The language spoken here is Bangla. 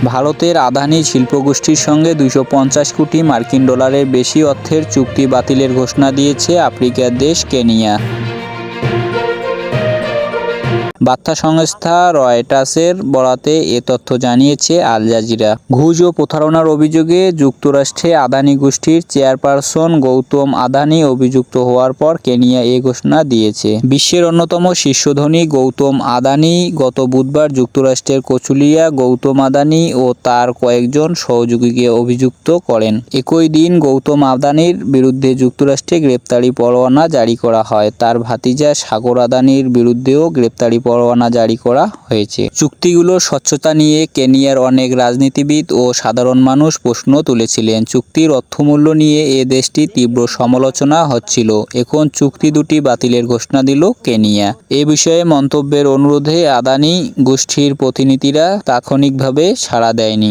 ভারতের আদানি শিল্পগোষ্ঠীর সঙ্গে 250 কোটি মার্কিন ডলারের বেশি অর্থের চুক্তি বাতিলের ঘোষণা দিয়েছে আফ্রিকার দেশ কেনিয়া। বার্তা সংস্থা রয়টার্সের বরাতে এ তথ্য জানিয়েছে আল জাজিরা। ঘুষ ও প্রতারণার অভিযোগে যুক্তরাষ্ট্রে আদানি গোষ্ঠীর চেয়ারপারসন গৌতম আদানি অভিযুক্ত হওয়ার পর কেনিয়া এ ঘোষণা দিয়েছে। বিশ্বের অন্যতম শীর্ষ ধনী গৌতম আদানি গত বুধবার যুক্তরাষ্ট্রের কচুলিয়া গৌতম আদানি ও তার কয়েকজন সহযোগীকে অভিযুক্ত করেন। একই দিন গৌতম আদানির বিরুদ্ধে যুক্তরাষ্ট্রে গ্রেপ্তারি পরোয়ানা জারি করা হয়। তার ভাতিজা সাগর আদানির বিরুদ্ধেও গ্রেপ্তারি পরোয়ানা জারি করা হয়েছে। চুক্তিগুলোর স্বচ্ছতা নিয়ে কেনিয়ার অনেক রাজনীতিবিদ ও সাধারণ মানুষ প্রশ্ন তুলেছিলেন। চুক্তির অর্থমূল্য নিয়ে এ দেশটি তীব্র সমালোচনা হচ্ছিল। এখন চুক্তি দুটি বাতিলের ঘোষণা দিল কেনিয়া। এ বিষয়ে মন্তব্যের অনুরোধে আদানি গোষ্ঠীর প্রতিনিধিরা তাৎক্ষণিকভাবে সাড়া দেয়নি।